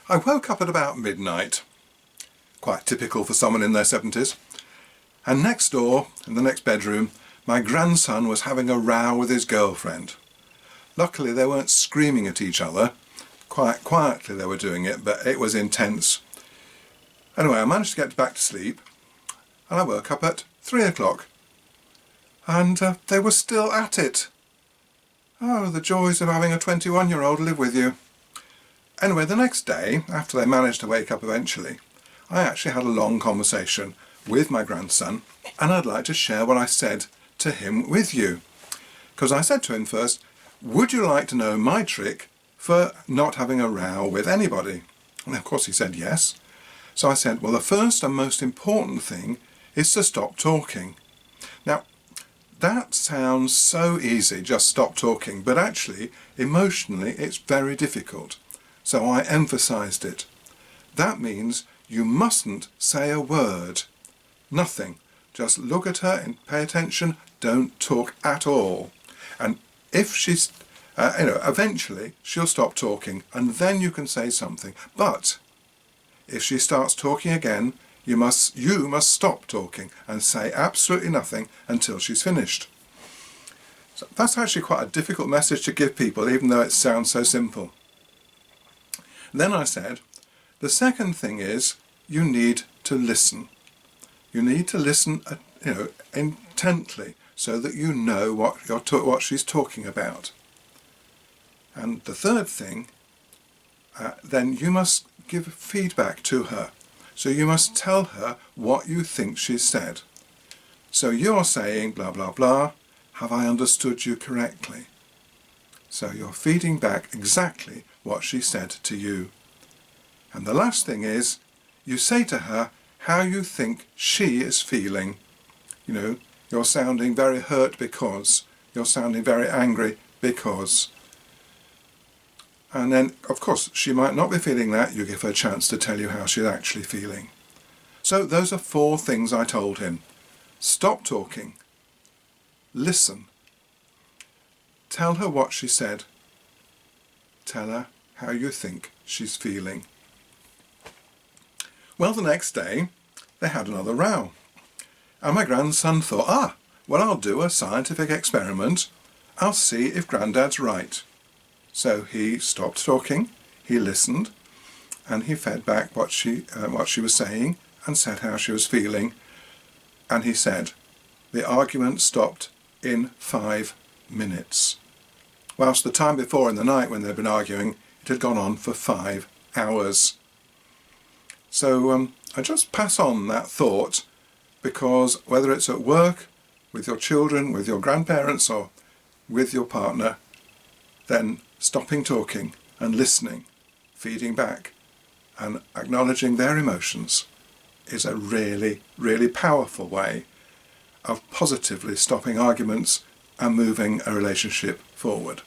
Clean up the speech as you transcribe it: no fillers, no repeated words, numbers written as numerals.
I woke up at about midnight, quite typical for someone in their 70s, and next door, in the next bedroom, my grandson was having a row with his girlfriend. Luckily they weren't screaming at each other, quite quietly they were doing it, but it was intense. Anyway, I managed to get back to sleep, and I woke up at 3 o'clock, and they were still at it. Oh, the joys of having a 21-year-old live with you. Anyway, the next day, after they managed to wake up eventually, I actually had a long conversation with my grandson, and I'd like to share what I said to him with you. Because I said to him first, would you like to know my trick for not having a row with anybody? And of course he said yes. So I said, well, the first and most important thing is to stop talking. Now, that sounds so easy, just stop talking, but actually, emotionally, it's very difficult. So I emphasised it. That means you mustn't say a word. Nothing. Just look at her and pay attention. Don't talk at all. And if she's, eventually she'll stop talking and then you can say something. But if she starts talking again, you must stop talking and say absolutely nothing until she's finished. So that's actually quite a difficult message to give people, even though it sounds so simple. Then I said, the second thing is you need to listen. You need to listen, intently, so that you know what she's talking about. And the third thing, then you must give feedback to her. So you must tell her what you think she's said. So you're saying blah blah blah, have I understood you correctly? So you're feeding back exactly what she said to you. And the last thing is, you say to her how you think she is feeling. You're sounding very hurt because, you're sounding very angry because. And then, of course, she might not be feeling that. You give her a chance to tell you how she's actually feeling. So those are 4 things I told him. Stop talking. Listen. Tell her what she said. Tell her how you think she's feeling. Well, the next day, they had another row. And my grandson thought, well, I'll do a scientific experiment. I'll see if Grandad's right. So he stopped talking, he listened, and he fed back what she was saying and said how she was feeling. And he said, the argument stopped in 5 minutes. Whilst the time before in the night when they'd been arguing, it had gone on for 5 hours. So I just pass on that thought, because whether it's at work, with your children, with your grandparents, or with your partner, then stopping talking and listening, feeding back and acknowledging their emotions is a really, really powerful way of positively stopping arguments and moving a relationship forward.